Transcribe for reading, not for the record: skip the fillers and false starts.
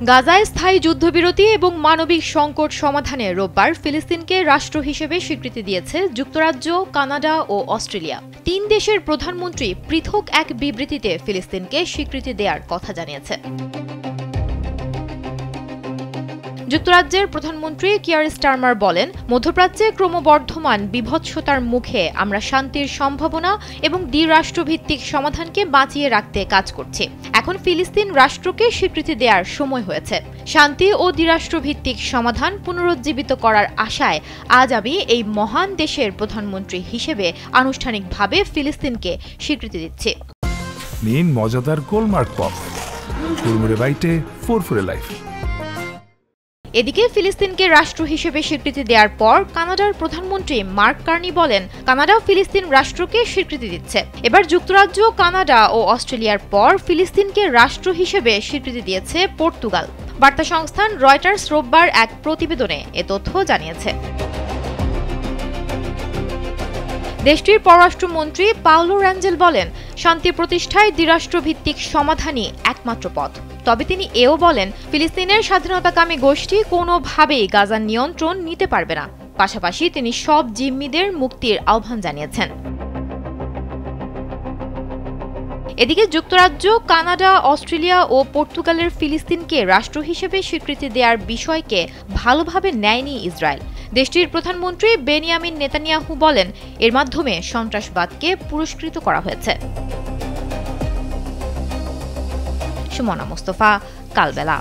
গাজায় স্থায়ী যুদ্ধবিরতি এবং মানবিক সংকট সমাধানে রোববার ফিলিস্তিনকে রাষ্ট্র হিসেবে স্বীকৃতি দিয়েছে যুক্তরাজ্য, কানাডা ও অস্ট্রেলিয়া। তিন দেশের প্রধানমন্ত্রী পৃথক এক বিবৃতিতে ফিলিস্তিনকে স্বীকৃতি দেওয়ার কথা জানিয়েছে। যুক্তরাজ্যের প্রধানমন্ত্রী কিয়ার স্টারমার বলেন, মধ্যপ্রাচ্যে ক্রমবর্ধমান বিভৎসতার মুখে আমরা শান্তির সম্ভাবনা এবং দ্বিরাষ্ট্রভিত্তিক সমাধানকে বাঁচিয়ে রাখতে কাজ করছি। এখন ফিলিস্তিন রাষ্ট্রকে স্বীকৃতি দেওয়ার সময় হয়েছে। শান্তি ও দ্বিরাষ্ট্রভিত্তিক সমাধান পুনরুজ্জীবিত করার আশায় আজ আমি এই মহান দেশের প্রধানমন্ত্রী হিসেবে আনুষ্ঠানিকভাবে ফিলিস্তিনকে স্বীকৃতি দিচ্ছি। নিন মজাদার গোলমার্ক পপ, চুরমুরে বাইটে ফুরফুরে লাইফ। এদিকে ফিলিস্তিনকে রাষ্ট্র হিসেবে স্বীকৃতি দেওয়ার পর কানাডার প্রধানমন্ত্রী মার্ক কার্নি বলেন, কানাডা ফিলিস্তিন রাষ্ট্রকে স্বীকৃতি দিচ্ছে। এবার যুক্তরাজ্য, কানাডা ও অস্ট্রেলিয়ার পর ফিলিস্তিনকে রাষ্ট্র হিসেবে স্বীকৃতি দিয়েছে পর্তুগাল। বার্তা সংস্থান রয়টার্স রোববার এক প্রতিবেদনে এ তথ্য জানিয়েছে। দেশটির পররাষ্ট্রমন্ত্রী পাওলো র্যাঞ্জেল বলেন, শান্তি প্রতিষ্ঠায় দ্বিরাষ্ট্রভিত্তিক সমাধানই একমাত্র পথ। তবে তিনি এও বলেন, ফিলিস্তিনের স্বাধীনতাকামী গোষ্ঠী কোনোভাবেই গাজার নিয়ন্ত্রণ নিতে পারবে না। পাশাপাশি তিনি সব জিম্মিদের মুক্তির আহ্বান জানিয়েছেন। এদিকে যুক্তরাজ্য, কানাডা, অস্ট্রেলিয়া ও পর্তুগালের ফিলিস্তিনকে রাষ্ট্র হিসেবে স্বীকৃতি দেওয়ার বিষয়কে ভালোভাবে নেয়নি ইসরায়েল। দেশটির প্রধানমন্ত্রী বেনিয়ামিন নেতানিয়াহু বলেন, এর মাধ্যমে সন্ত্রাসবাদকে পুরস্কৃত করা হয়েছে। সুমনা মুস্তফা, কালবেলা।